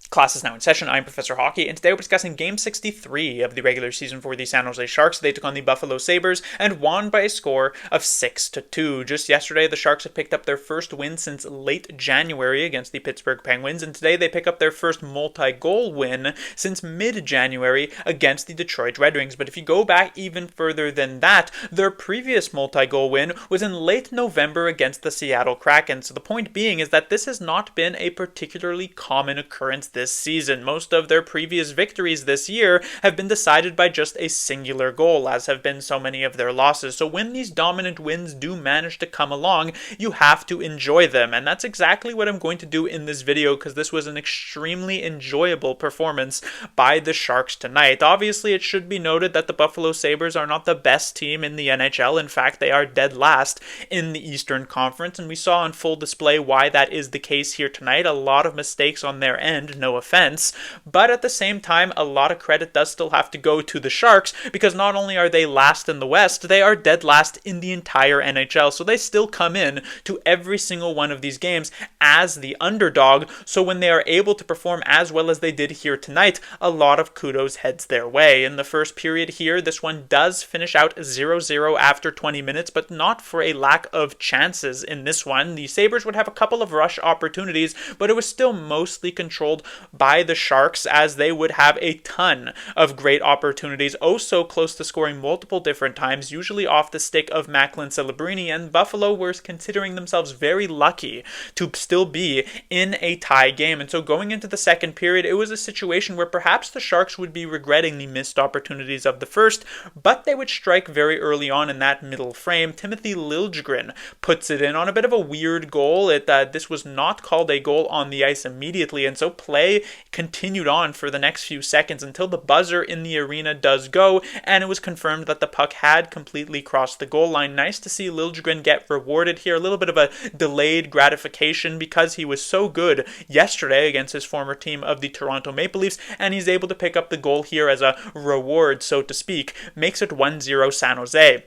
Class is now in session. I'm Professor Hockey, and today we're discussing Game 63 of the regular season for the San Jose Sharks. They took on the Buffalo Sabres and won by a score of 6-2. Just yesterday, the Sharks had picked up their first win since late January against the Pittsburgh Penguins, and today they pick up their first multi-goal win since mid-January against the Detroit Red Wings. But if you go back even further than that, their previous multi-goal win was in late November against the Seattle Kraken. So the point being is that this has not been a particularly common occurrence this season. Most of their previous victories this year have been decided by just a singular goal, as have been so many of their losses. So when these dominant wins do manage to come along, you have to enjoy them. And that's exactly what I'm going to do in this video, because this was an extremely enjoyable performance by the Sharks tonight. Obviously, it should be noted that the Buffalo Sabres are not the best team in the NHL. In fact, they are dead last in the Eastern Conference, and we saw on full display why that is the case here tonight. A lot of mistakes on their end, no offense, but at the same time, a lot of credit does still have to go to the Sharks, because not only are they last in the West, they are dead last in the entire NHL, so they still come in to every single one of these games as the underdog. So when they are able to perform as well as they did here tonight, a lot of kudos heads their way. In the first period here, this one does finish out 0-0 after 20 minutes, but not for a lack of chances in this one. The Sabres would have a couple of rush opportunities, but it was still mostly controlled by the Sharks, as they would have a ton of great opportunities, oh so close to scoring multiple different times, usually off the stick of Macklin Celebrini, and Buffalo were considering themselves very lucky to still be in a tie game. And so going into the second period, it was a situation where perhaps the Sharks would be regretting the missed opportunities of the first, but they would strike very early on in that middle frame. Timothy Liljegren puts it in on a bit of a weird goal. This was not called a goal on the ice immediately, and so play continued on for the next few seconds until the buzzer in the arena does go, and it was confirmed that the puck had completely crossed the goal line. Nice to see Liljegren get rewarded here. A little bit of a delayed gratification, because he was so good yesterday against his former team of the Toronto Maple Leafs, and he's able to pick up the goal here as a reward, so to speak. Makes it 1-0 San Jose.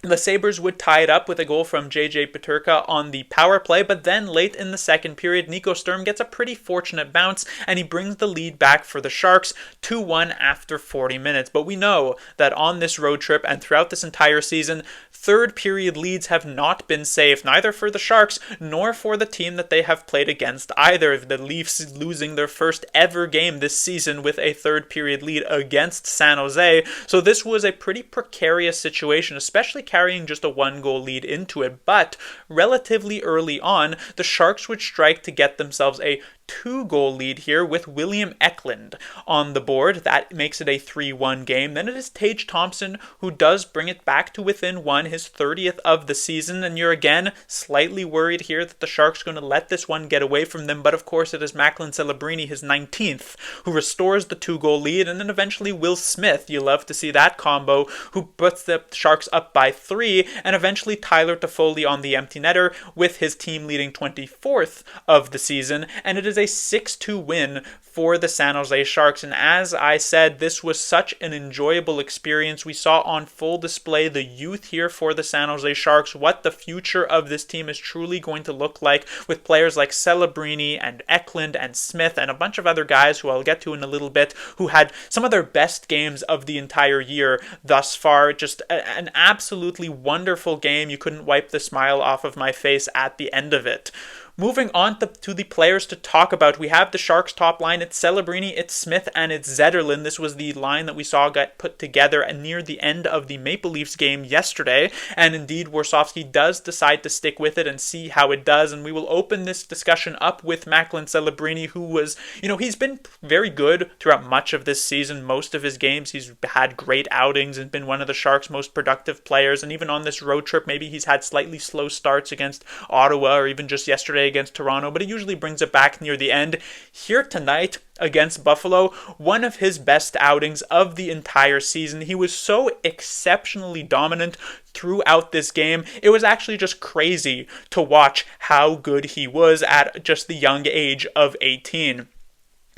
The Sabres would tie it up with a goal from J.J. Peterka on the power play, but then late in the second period, Nico Sturm gets a pretty fortunate bounce, and he brings the lead back for the Sharks 2-1 after 40 minutes. But we know that on this road trip and throughout this entire season, third period leads have not been safe, neither for the Sharks nor for the team that they have played against either. The Leafs losing their first ever game this season with a third period lead against San Jose. So this was a pretty precarious situation, especially carrying just a one-goal lead into it. But relatively early on, the Sharks would strike to get themselves a two-goal lead here with William Eklund on the board. That makes it a 3-1 game. Then it is Tage Thompson who does bring it back to within one, his 30th of the season, and you're again slightly worried here that the Sharks are going to let this one get away from them, but of course it is Macklin Celebrini, his 19th, who restores the two-goal lead, and then eventually Will Smith, you love to see that combo, who puts the Sharks up by 3, and eventually Tyler Toffoli on the empty netter with his team leading 24th of the season, and it is a 6-2 win for the San Jose Sharks. And as I said, this was such an enjoyable experience. We saw on full display the youth here for the San Jose Sharks, what the future of this team is truly going to look like, with players like Celebrini and Eklund and Smith and a bunch of other guys who I'll get to in a little bit, who had some of their best games of the entire year thus far. Just an absolutely wonderful game. You couldn't wipe the smile off of my face at the end of it. Moving on to the players to talk about, we have the Sharks top line. It's Celebrini, it's Smith, and it's Zetterlund. This was the line that we saw get put together near the end of the Maple Leafs game yesterday, and indeed Warsofsky does decide to stick with it and see how it does, and we will open this discussion up with Macklin Celebrini, who was, he's been very good throughout much of this season. Most of his games, he's had great outings and been one of the Sharks' most productive players, and even on this road trip, maybe he's had slightly slow starts against Ottawa or even just yesterday against Toronto, but he usually brings it back near the end. Here tonight against Buffalo, one of his best outings of the entire season. He was so exceptionally dominant throughout this game. It was actually just crazy to watch how good he was at just the young age of 18.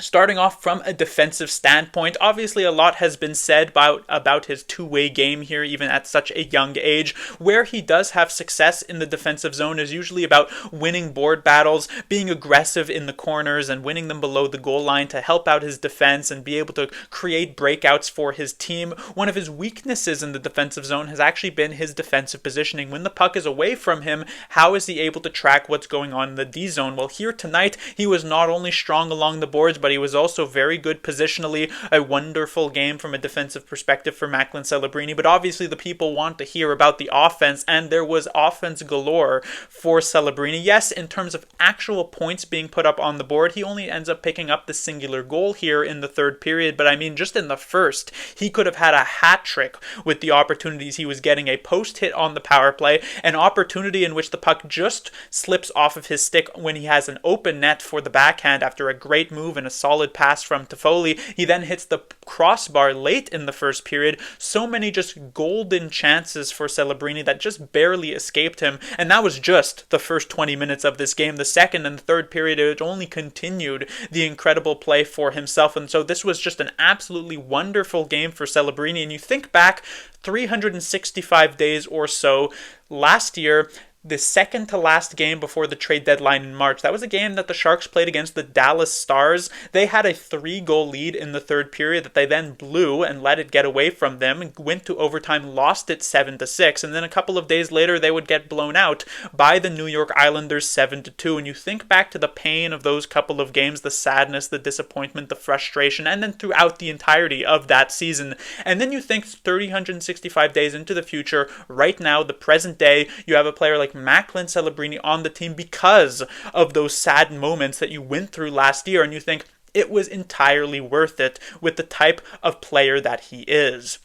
Starting off from a defensive standpoint, obviously a lot has been said about his two-way game here, even at such a young age. Where he does have success in the defensive zone is usually about winning board battles, being aggressive in the corners, and winning them below the goal line to help out his defense and be able to create breakouts for his team. One of his weaknesses in the defensive zone has actually been his defensive positioning. When the puck is away from him, how is he able to track what's going on in the D zone? Well, here tonight, he was not only strong along the boards, but he was also very good positionally. A wonderful game from a defensive perspective for Macklin Celebrini, but obviously the people want to hear about the offense, and there was offense galore for Celebrini. Yes, in terms of actual points being put up on the board, he only ends up picking up the singular goal here in the third period, but I mean, just in the first, he could have had a hat trick with the opportunities he was getting. A post hit on the power play, an opportunity in which the puck just slips off of his stick when he has an open net for the backhand after a great move and a solid pass from Toffoli. He then hits the crossbar late in the first period. So many just golden chances for Celebrini that just barely escaped him, and that was just the first 20 minutes of this game. The second and third period, it only continued the incredible play for himself, and so this was just an absolutely wonderful game for Celebrini. And you think back 365 days or so last year, the second to last game before the trade deadline in March. That was a game that the Sharks played against the Dallas Stars. They had a 3-goal lead in the third period that they then blew and let it get away from them, and went to overtime, lost it 7-6, and then a couple of days later they would get blown out by the New York Islanders 7-2. And you think back to the pain of those couple of games, the sadness, the disappointment, the frustration, and then throughout the entirety of that season. And then you think 365 days into the future, right now, the present day, you have a player like Macklin Celebrini on the team because of those sad moments that you went through last year, and you think it was entirely worth it with the type of player that he is.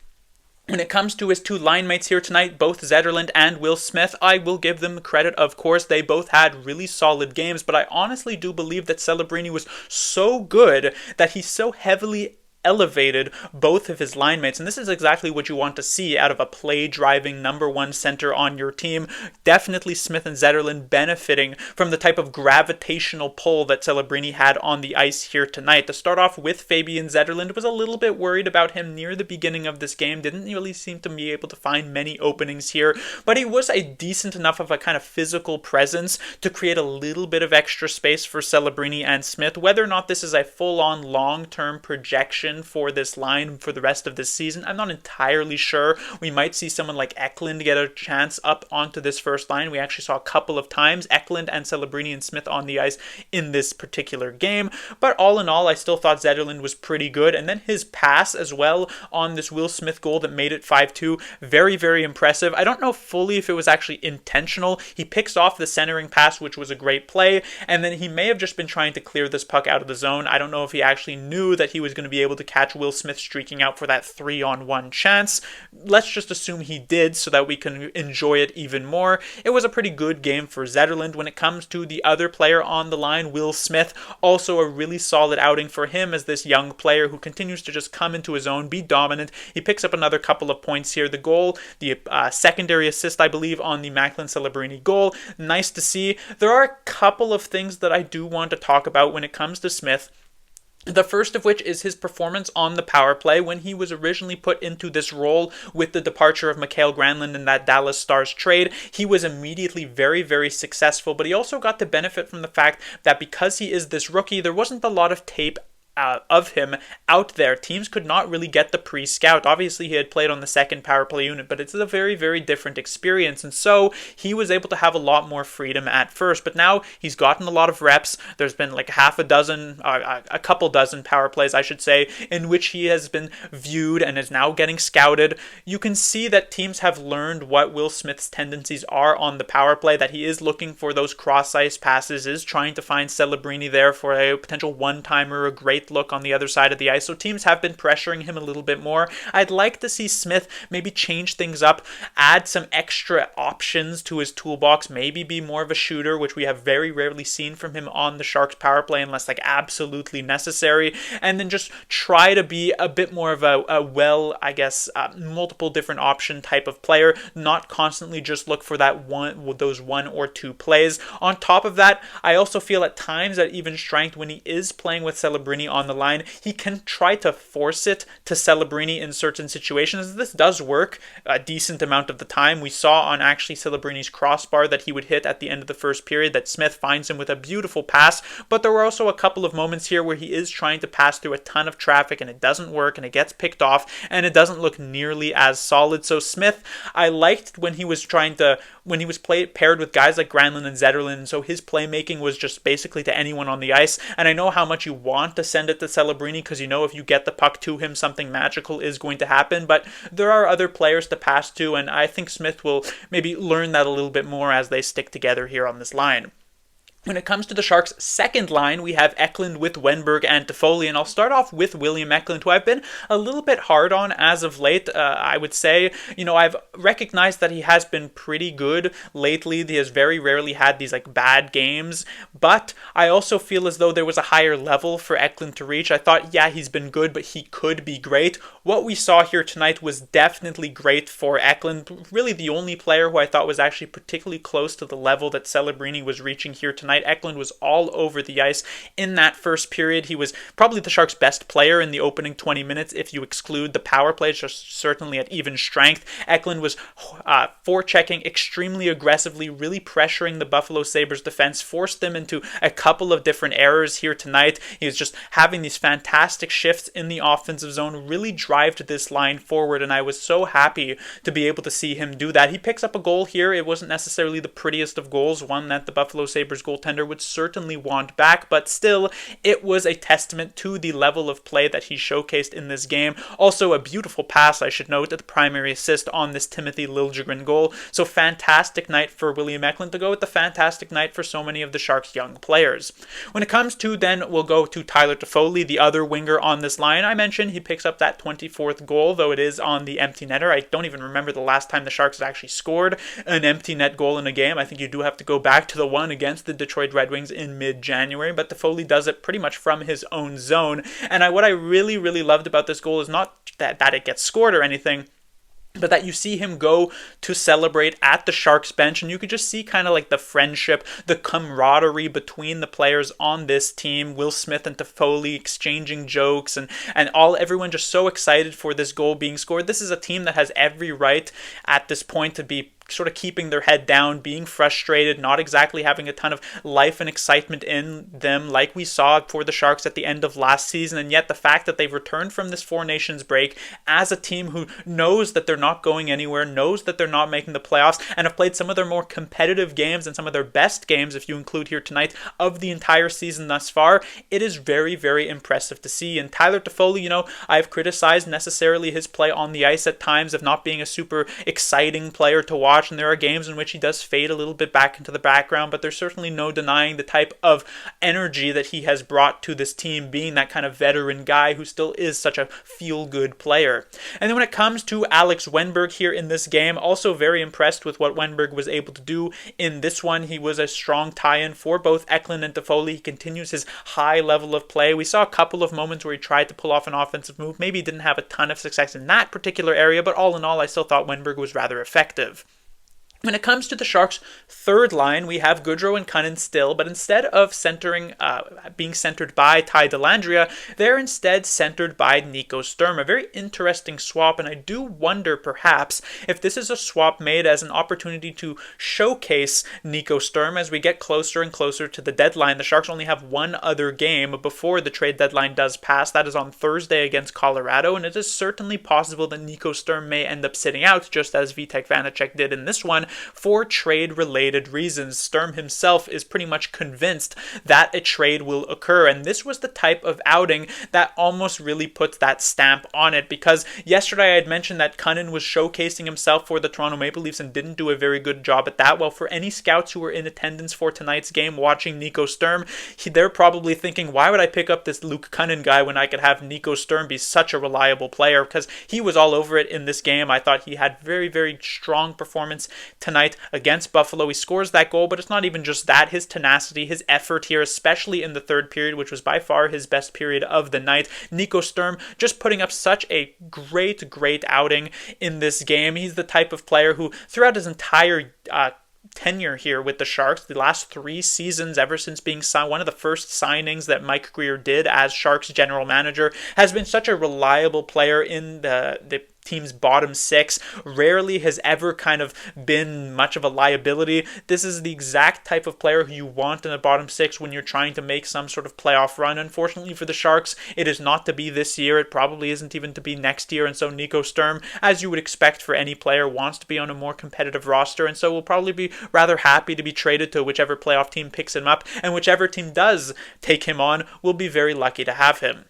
When it comes to his two line mates here tonight, both Zetterlund and Will Smith, I will give them the credit, of course. They both had really solid games, but I honestly do believe that Celebrini was so good that he so heavily elevated both of his line mates, and this is exactly what you want to see out of a play-driving number one center on your team. Definitely Smith and Zetterlund benefiting from the type of gravitational pull that Celebrini had on the ice here tonight. To start off with, Fabian Zetterlund was a little bit worried about him near the beginning of this game, didn't really seem to be able to find many openings here, but he was a decent enough of a kind of physical presence to create a little bit of extra space for Celebrini and Smith. Whether or not this is a full-on long-term projection for this line for the rest of this season, I'm not entirely sure. We might see someone like Eklund get a chance up onto this first line. We actually saw a couple of times Eklund and Celebrini and Smith on the ice in this particular game, but all in all, I still thought Zetterlund was pretty good. And then his pass as well on this Will Smith goal that made it 5-2, very, very impressive. I don't know fully if it was actually intentional. He picks off the centering pass, which was a great play, and then he may have just been trying to clear this puck out of the zone. I don't know if he actually knew that he was going to be able to catch Will Smith streaking out for that 3-on-1 chance. Let's just assume he did so that we can enjoy it even more. It was a pretty good game for Zetterlund. When it comes to the other player on the line, Will Smith, also a really solid outing for him as this young player who continues to just come into his own, be dominant. He picks up another couple of points here. The goal, the secondary assist, I believe, on the Macklin Celebrini goal. Nice to see. There are a couple of things that I do want to talk about when it comes to Smith. The first of which is his performance on the power play. When he was originally put into this role with the departure of Mikael Granlund in that Dallas Stars trade, he was immediately very, very successful, but he also got to benefit from the fact that because he is this rookie, there wasn't a lot of tape of him out there. Teams could not really get the pre-scout. Obviously, he had played on the second power play unit, but it's a very, very different experience, and so he was able to have a lot more freedom at first, but now he's gotten a lot of reps. There's been like a couple dozen power plays, I should say, in which he has been viewed and is now getting scouted. You can see that teams have learned what Will Smith's tendencies are on the power play, that he is looking for those cross-ice passes, is trying to find Celebrini there for a potential one-timer, a great look on the other side of the ice. So teams have been pressuring him a little bit more. I'd like to see Smith maybe change things up, add some extra options to his toolbox, maybe be more of a shooter, which we have very rarely seen from him on the Sharks power play unless like absolutely necessary, and then just try to be a bit more of a multiple different option type of player, not constantly just look for those one or two plays. On top of that, I also feel at times that even strength when he is playing with Celebrini Celebrini on the line, he can try to force it to Celebrini in certain situations. This does work a decent amount of the time. We saw on actually Celebrini's crossbar that he would hit at the end of the first period, that Smith finds him with a beautiful pass, but there were also a couple of moments here where he is trying to pass through a ton of traffic and it doesn't work and it gets picked off and it doesn't look nearly as solid. So Smith, I liked when he was paired with guys like Granlund and Zetterlund, so his playmaking was just basically to anyone on the ice. And I know how much you want to send it to Celebrini because you know if you get the puck to him, something magical is going to happen. But there are other players to pass to, and I think Smith will maybe learn that a little bit more as they stick together here on this line. When it comes to the Sharks' second line, we have Eklund with Wenberg and Toffoli, and I'll start off with William Eklund, who I've been a little bit hard on as of late. I would say, I've recognized that he has been pretty good lately. He has very rarely had these bad games, but I also feel as though there was a higher level for Eklund to reach. I thought, yeah, he's been good, but he could be great. What we saw here tonight was definitely great for Eklund. Really the only player who I thought was actually particularly close to the level that Celebrini was reaching here tonight. Eklund was all over the ice in that first period. He was probably the Sharks' best player in the opening 20 minutes if you exclude the power play, just certainly at even strength. Eklund was forechecking extremely aggressively, really pressuring the Buffalo Sabres defense, forced them into a couple of different errors here tonight. He was just having these fantastic shifts in the offensive zone, really drived this line forward, and I was so happy to be able to see him do that. He picks up a goal here. It wasn't necessarily the prettiest of goals, one that the Buffalo Sabres goaltender would certainly want back, but still, it was a testament to the level of play that he showcased in this game. Also, a beautiful pass, I should note, the primary assist on this Timothy Liljegren goal. So, fantastic night for William Eklund to go with the fantastic night for so many of the Sharks' young players. When it comes to, then, we'll go to Tyler Toffoli, the other winger on this line. I mentioned he picks up that 24th goal, though it is on the empty netter. I don't even remember the last time the Sharks had actually scored an empty net goal in a game. I think you do have to go back to the one against the Detroit Red Wings in mid-January, but Toffoli does it pretty much from his own zone. And what I really, really loved about this goal is not that it gets scored or anything, but that you see him go to celebrate at the Sharks bench, and you could just see kind of the friendship, the camaraderie between the players on this team. Will Smith and Toffoli exchanging jokes, and everyone just so excited for this goal being scored. This is a team that has every right at this point to be sort of keeping their head down, being frustrated, not exactly having a ton of life and excitement in them like we saw for the Sharks at the end of last season. And yet the fact that they've returned from this Four Nations break as a team who knows that they're not going anywhere, knows that they're not making the playoffs, and have played some of their more competitive games and some of their best games, if you include here tonight, of the entire season thus far, it is very, very impressive to see. And Tyler Toffoli, I've criticized necessarily his play on the ice at times of not being a super exciting player to watch, and there are games in which he does fade a little bit back into the background, but there's certainly no denying the type of energy that he has brought to this team, being that kind of veteran guy who still is such a feel-good player. And then when it comes to Alex Wenberg here in this game, also very impressed with what Wenberg was able to do in this one. He was a strong tie-in for both Eklund and Toffoli. He continues his high level of play. We saw a couple of moments where he tried to pull off an offensive move. Maybe he didn't have a ton of success in that particular area, but all in all, I still thought Wenberg was rather effective. When it comes to the Sharks' third line, we have Goodrow and Cunnin still, but instead of being centered by Ty Dellandrea, they're instead centered by Nico Sturm. A very interesting swap, and I do wonder perhaps if this is a swap made as an opportunity to showcase Nico Sturm as we get closer and closer to the deadline. The Sharks only have one other game before the trade deadline does pass. That is on Thursday against Colorado, and it is certainly possible that Nico Sturm may end up sitting out, just as Vitek Vanacek did in this one, for trade-related reasons. Sturm himself is pretty much convinced that a trade will occur, and this was the type of outing that almost really puts that stamp on it, because yesterday I had mentioned that Cunnin was showcasing himself for the Toronto Maple Leafs and didn't do a very good job at that. Well, for any scouts who were in attendance for tonight's game watching Nico Sturm, they're probably thinking, why would I pick up this Luke Cunnin guy when I could have Nico Sturm be such a reliable player? Because he was all over it in this game. I thought he had very, very strong performance tonight against Buffalo. He scores that goal, but it's not even just that. His tenacity, his effort here, especially in the third period, which was by far his best period of the night. Nico Sturm just putting up such a great outing in this game. He's the type of player who, throughout his entire tenure here with the Sharks, the last 3 seasons, ever since being one of the first signings that Mike Grier did as Sharks general manager, has been such a reliable player in the team's bottom six. Rarely has ever kind of been much of a liability. This is the exact type of player who you want in the bottom six when you're trying to make some sort of playoff run. Unfortunately for the Sharks, it is not to be this year. It probably isn't even to be next year. And so Nico Sturm, as you would expect for any player, wants to be on a more competitive roster. And so will probably be rather happy to be traded to whichever playoff team picks him up. And whichever team does take him on will be very lucky to have him.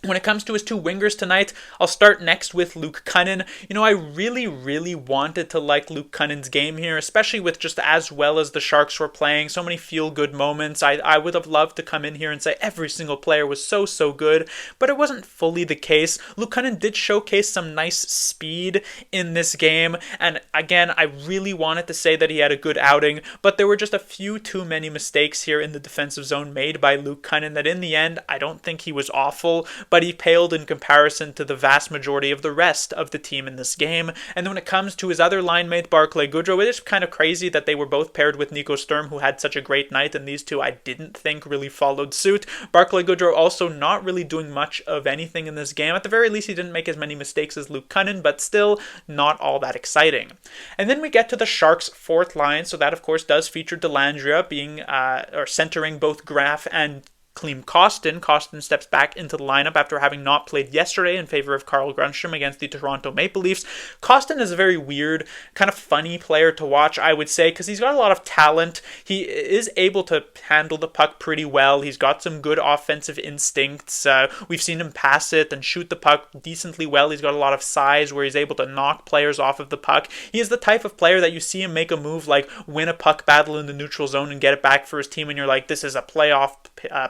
When it comes to his two wingers tonight, I'll start next with Luke Kunin. I really wanted to like Luke Kunin's game here, especially with just as well as the Sharks were playing. So many feel-good moments. I would have loved to come in here and say every single player was so good, but it wasn't fully the case. Luke Kunin did showcase some nice speed in this game, and again, I really wanted to say that he had a good outing, but there were just a few too many mistakes here in the defensive zone made by Luke Kunin that in the end, I don't think he was awful, but he paled in comparison to the vast majority of the rest of the team in this game. And then when it comes to his other line mate, Barclay Goodrow, it is kind of crazy that they were both paired with Nico Sturm, who had such a great night, and these two I didn't think really followed suit. Barclay Goodrow also not really doing much of anything in this game. At the very least, he didn't make as many mistakes as Luke Kunin, but still not all that exciting. And then we get to the Sharks' fourth line, so that of course does feature Dellandrea being or centering both Graf and Klim Kostin. Kostin steps back into the lineup after having not played yesterday in favor of Carl Grundstrom against the Toronto Maple Leafs. Kostin is a very weird, kind of funny player to watch, I would say, because he's got a lot of talent. He is able to handle the puck pretty well. He's got some good offensive instincts. We've seen him pass it and shoot the puck decently well. He's got a lot of size where he's able to knock players off of the puck. He is the type of player that you see him make a move like win a puck battle in the neutral zone and get it back for his team, and you're like, this is a playoff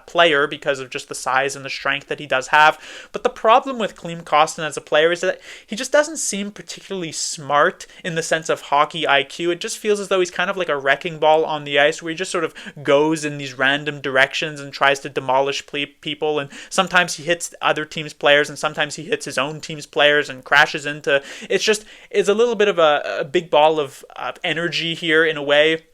player because of just the size and the strength that he does have. But the problem with Klim Kostin as a player is that he just doesn't seem particularly smart in the sense of hockey IQ. It just feels as though he's kind of like a wrecking ball on the ice where he just sort of goes in these random directions and tries to demolish people, and sometimes he hits other teams' players and sometimes he hits his own team's players and crashes into. It's a little bit of a big ball of energy here in a way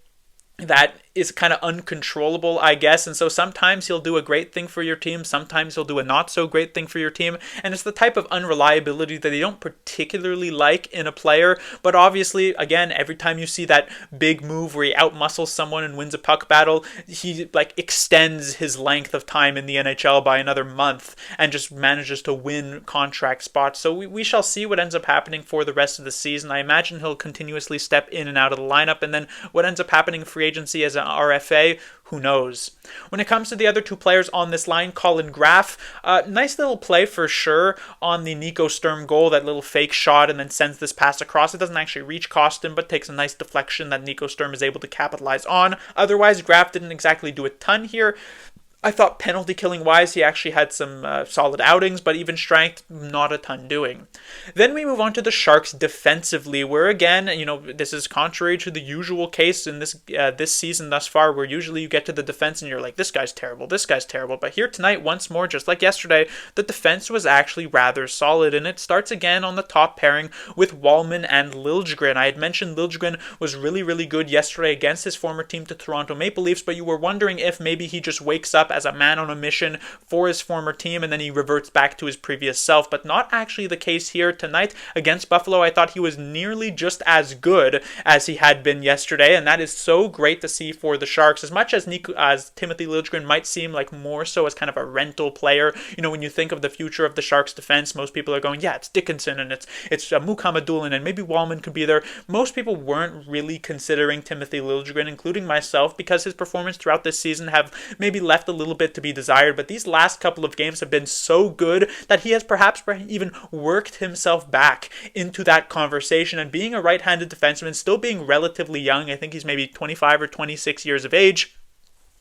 that is kind of uncontrollable, I guess. And so sometimes he'll do a great thing for your team, sometimes he'll do a not so great thing for your team, and it's the type of unreliability that they don't particularly like in a player. But obviously, again, every time you see that big move where he outmuscles someone and wins a puck battle, he extends his length of time in the NHL by another month and just manages to win contract spots. So we shall see what ends up happening for the rest of the season. I imagine he'll continuously step in and out of the lineup, and then what ends up happening in free agency as an RFA, who knows? When it comes to the other two players on this line, Colin Graf, nice little play for sure on the Nico Sturm goal, that little fake shot, and then sends this pass across. It doesn't actually reach Kostin, but takes a nice deflection that Nico Sturm is able to capitalize on. Otherwise, Graf didn't exactly do a ton here. I thought penalty killing wise, he actually had some solid outings, but even strength, not a ton doing. Then we move on to the Sharks defensively, where again, this is contrary to the usual case in this season thus far, where usually you get to the defense and you're like, this guy's terrible. But here tonight, once more, just like yesterday, the defense was actually rather solid, and it starts again on the top pairing with Wallman and Liljegren. I had mentioned Liljegren was really good yesterday against his former team, the Toronto Maple Leafs, but you were wondering if maybe he just wakes up as a man on a mission for his former team and then he reverts back to his previous self, but not actually the case here tonight against Buffalo. I thought he was nearly just as good as he had been yesterday, and that is so great to see for the Sharks. As much as Timothy Liljegren might seem like more so as kind of a rental player, when you think of the future of the Sharks defense, most people are going, yeah, it's Dickinson and it's Mukhamadullin and maybe Wallman could be there. Most people weren't really considering Timothy Liljegren, including myself, because his performance throughout this season have maybe left a little bit to be desired, but these last couple of games have been so good that he has perhaps even worked himself back into that conversation. And being a right-handed defenseman, still being relatively young, I think he's maybe 25 or 26 years of age,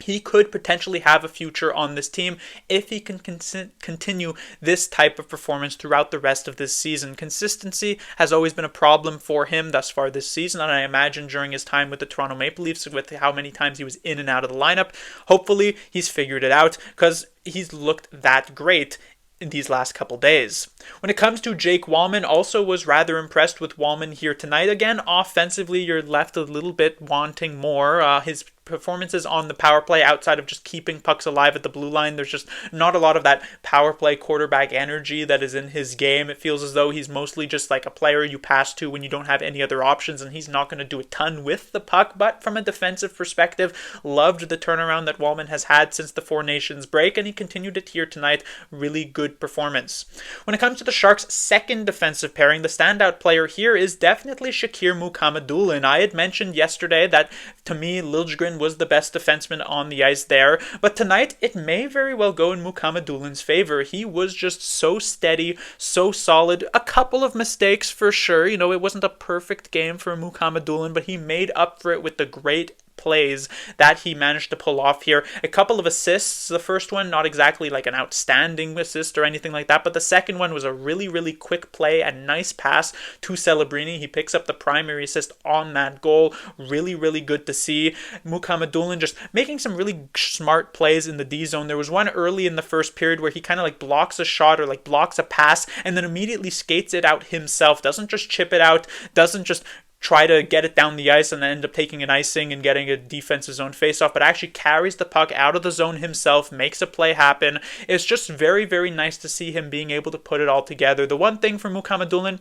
he could potentially have a future on this team if he can continue this type of performance throughout the rest of this season. Consistency has always been a problem for him thus far this season, and I imagine during his time with the Toronto Maple Leafs, with how many times he was in and out of the lineup, hopefully he's figured it out, because he's looked that great in these last couple days. When it comes to Jake Wallman, also was rather impressed with Wallman here tonight. Again, offensively, you're left a little bit wanting more. His performances on the power play, outside of just keeping pucks alive at the blue line, there's just not a lot of that power play quarterback energy that is in his game. It feels as though he's mostly just like a player you pass to when you don't have any other options, and he's not going to do a ton with the puck. But from a defensive perspective, loved the turnaround that Wallman has had since the Four Nations break, and he continued it here tonight. Really good performance. When it comes to the Sharks' second defensive pairing, the standout player here is definitely Shakir Mukhamadullin. I had mentioned yesterday that to me, Liljegren was the best defenseman on the ice there, but tonight it may very well go in Mukhamadullin's favor. He was just so steady, so solid. A couple of mistakes for sure. You know, it wasn't a perfect game for Mukhamadullin, but he made up for it with the great plays that he managed to pull off here. A couple of assists. The first one, not exactly like an outstanding assist or anything like that, but the second one was a really, really quick play and nice pass to Celebrini. He picks up the primary assist on that goal. Really, really good to see. Mukhamadullin just making some really smart plays in the D zone. There was one early in the first period where he kind of like blocks a shot or like blocks a pass and then immediately skates it out himself. Doesn't just chip it out, doesn't just try to get it down the ice and then end up taking an icing and getting a defensive zone faceoff, but actually carries the puck out of the zone himself, makes a play happen. It's just very, very nice to see him being able to put it all together. The one thing for Mukhamadullin,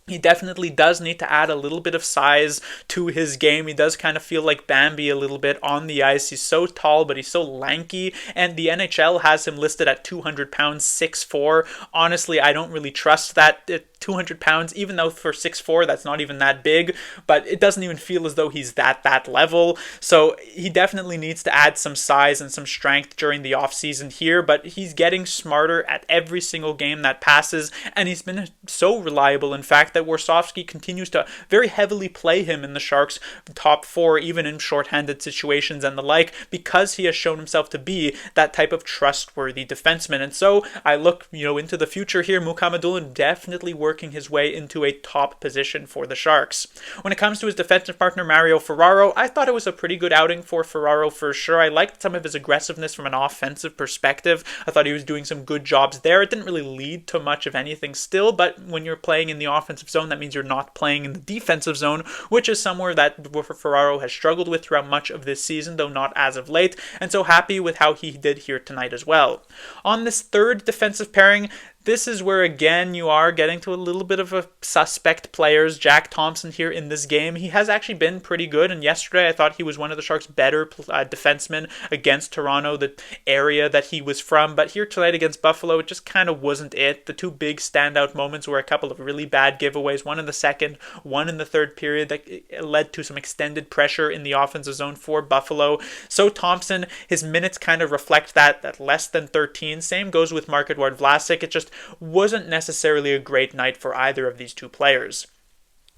he definitely does need to add a little bit of size to his game. He does kind of feel like Bambi a little bit on the ice. He's so tall, but he's so lanky, and the NHL has him listed at 200 pounds, 6'4". Honestly, I don't really trust that. 200 pounds, even though for 6'4", that's not even that big, but it doesn't even feel as though he's that level. So he definitely needs to add some size and some strength during the offseason here, but he's getting smarter at every single game that passes, and he's been so reliable, in fact, that Warsofsky continues to very heavily play him in the Sharks' top four, even in shorthanded situations and the like, because he has shown himself to be that type of trustworthy defenseman. And so I look, into the future here. Mukhamadullin definitely working his way into a top position for the Sharks. When it comes to his defensive partner Mario Ferraro, I thought it was a pretty good outing for Ferraro for sure. I liked some of his aggressiveness from an offensive perspective. I thought he was doing some good jobs there. It didn't really lead to much of anything still, but when you're playing in the offensive zone, that means you're not playing in the defensive zone, which is somewhere that Ferraro has struggled with throughout much of this season, though not as of late, and so happy with how he did here tonight as well. On this third defensive pairing, this is where, again, you are getting to a little bit of a suspect players. Jack Thompson here in this game. He has actually been pretty good, and yesterday I thought he was one of the Sharks' better defensemen against Toronto, the area that he was from. But here tonight against Buffalo, it just kind of wasn't it. The two big standout moments were a couple of really bad giveaways, one in the second, one in the third period, that led to some extended pressure in the offensive zone for Buffalo. So Thompson, his minutes kind of reflect that less than 13. Same goes with Marc-Edouard Vlasic. It just wasn't necessarily a great night for either of these two players.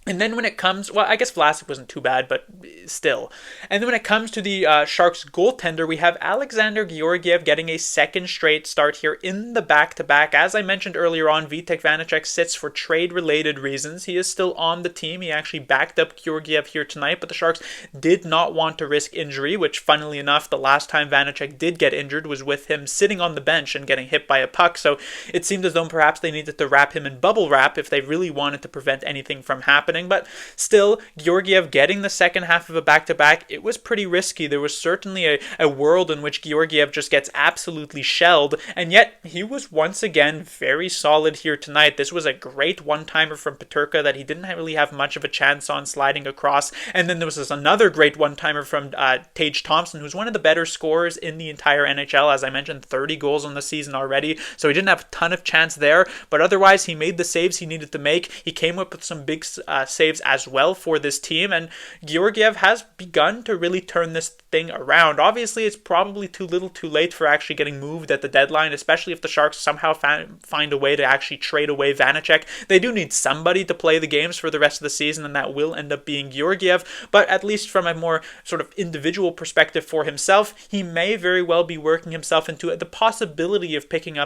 And then when it comes, well, I guess Vlasic wasn't too bad, but still. And then when it comes to the Sharks goaltender, we have Alexander Georgiev getting a second straight start here in the back-to-back. As I mentioned earlier on, Vitek Vanacek sits for trade-related reasons. He is still on the team. He actually backed up Georgiev here tonight, but the Sharks did not want to risk injury, which, funnily enough, the last time Vanacek did get injured was with him sitting on the bench and getting hit by a puck. So it seemed as though perhaps they needed to wrap him in bubble wrap if they really wanted to prevent anything from happening. But still, Georgiev getting the second half of a back-to-back, it was pretty risky. There was certainly a world in which Georgiev just gets absolutely shelled, and yet he was once again very solid here tonight. This was a great one-timer from Peterka that he didn't really have much of a chance on sliding across, and then there was another great one-timer from Tage Thompson, who's one of the better scorers in the entire NHL. As I mentioned, 30 goals on the season already, so he didn't have a ton of chance there, but otherwise he made the saves he needed to make. He came up with some big saves as well for this team, and Georgiev has begun to really turn this thing around. Obviously, it's probably too little too late for actually getting moved at the deadline, especially if the Sharks somehow find a way to actually trade away Vanacek. They do need somebody to play the games for the rest of the season, and that will end up being Georgiev, but at least from a more sort of individual perspective for himself, he may very well be working himself into the possibility of picking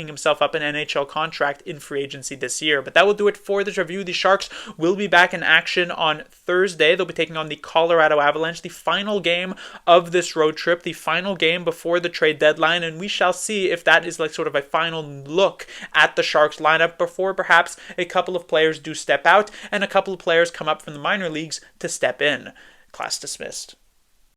himself up an NHL contract in free agency this year. But that will do it for this review. The Sharks will will be back in action on Thursday. They'll be taking on the Colorado Avalanche, the final game of this road trip, the final game before the trade deadline, and we shall see if that is like sort of a final look at the Sharks lineup before perhaps a couple of players do step out and a couple of players come up from the minor leagues to step in. Class dismissed.